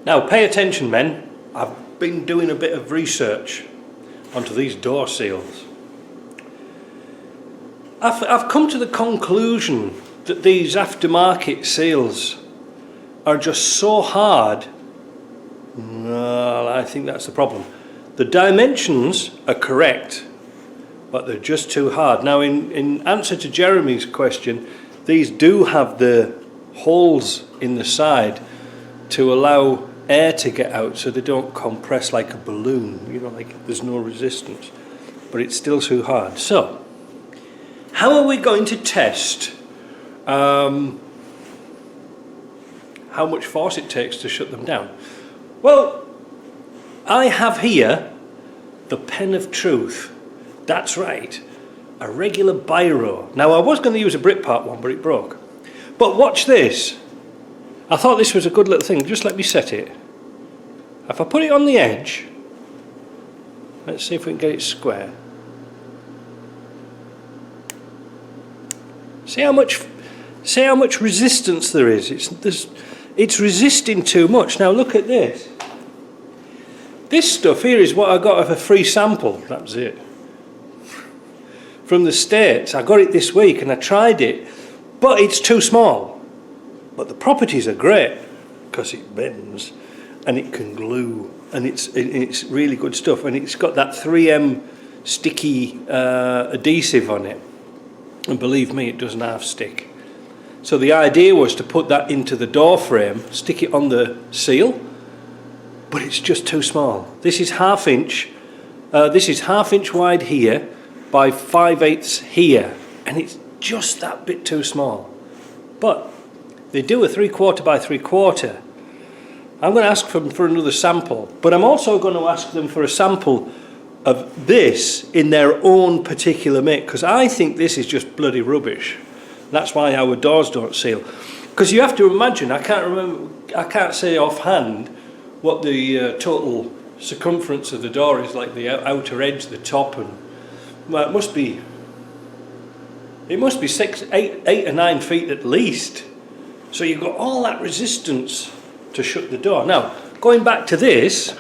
Now pay attention, men. I've been doing a bit of research onto these door seals. I've come to the conclusion that these aftermarket seals are just so hard. Well, I think that's the problem. The dimensions are correct, but they're just too hard. Now, in answer to Jeremy's question, these do have the holes in the side to allow air to get out so they don't compress like a balloon, you know, like there's no resistance, but it's still too hard. So, how are we going to test how much force it takes to shut them down? Well, I have here the pen of truth. That's right, a regular biro. Now, I was going to use a Britpart one, but it broke. But watch this. I thought this was a good little thing. Just let me set it. If I put it on the edge, let's see if we can get it square. See how much resistance there is. It's resisting too much. Now look at this. This stuff here is what I got of a free sample. That was it. From the States. I got it this week and I tried it, but it's too small. But the properties are great because it bends and it can glue, and it's really good stuff, and it's got that 3M sticky adhesive on it, and believe me, it doesn't half stick. So the idea was to put that into the door frame, stick it on the seal, but it's just too small. This is half inch wide here by 5/8 here, and it's just that bit too small. But they do a 3/4 by 3/4. I'm going to ask them for another sample, but I'm also going to ask them for a sample of this in their own particular make, because I think this is just bloody rubbish. That's why our doors don't seal. Because you have to imagine, I can't say offhand what the total circumference of the door is, like the outer edge, the top, and well, it must be 8 or 9 feet at least. So you've got all that resistance to shut the door. Now, going back to this,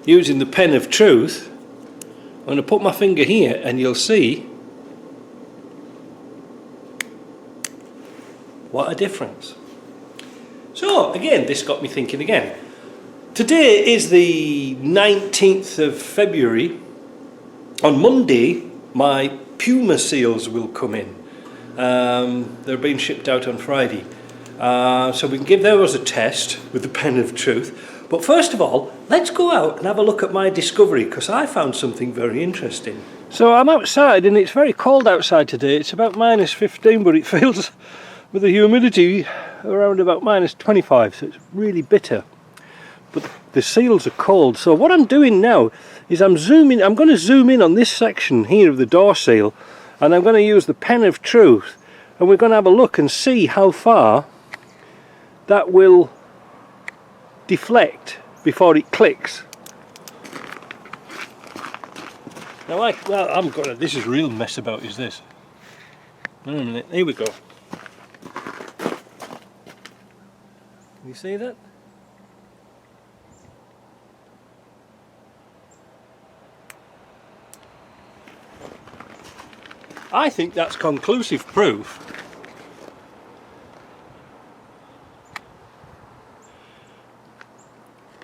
using the pen of truth, I'm going to put my finger here and you'll see what a difference. So, again, this got me thinking again. Today is the 19th of February. On Monday, my Puma seals will come in. They're being shipped out on Friday. So we can give those a test with the pen of truth. But first of all, let's go out and have a look at my discovery, because I found something very interesting. So I'm outside and it's very cold outside today. It's about -15, but it feels with the humidity around about -25, so it's really bitter. But the seals are cold. So what I'm doing now is I'm going to zoom in on this section here of the door seal, and I'm going to use the pen of truth, and we're going to have a look and see how far that will deflect before it clicks. Now this is a real mess about, is this. Wait a minute, here we go. Can you see that? I think that's conclusive proof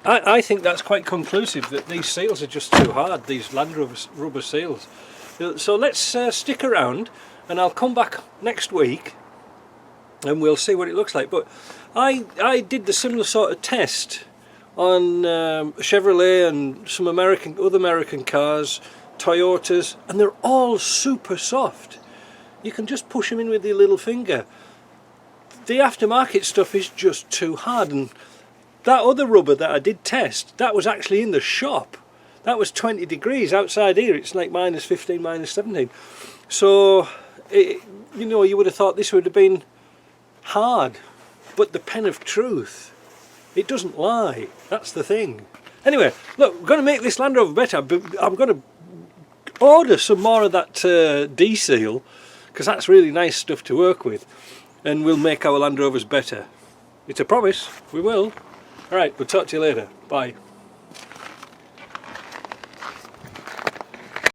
I think that's quite conclusive that these seals are just too hard, these Land Rover seals. So let's stick around and I'll come back next week and we'll see what it looks like. But I did the similar sort of test on Chevrolet and some other American cars, Toyotas, and they're all super soft. You can just push them in with your little finger. The aftermarket stuff is just too hard, and that other rubber that I did test, that was actually in the shop. That was 20 degrees. Outside here it's like -15, -17. So you know, you would have thought this would have been hard, but the pen of truth, it doesn't lie. That's the thing. Anyway, look, we're going to make this Land Rover better. I'm going to order some more of that D-seal, because that's really nice stuff to work with, and we'll make our Land Rovers better. It's a promise, we will. Alright, we'll talk to you later. Bye.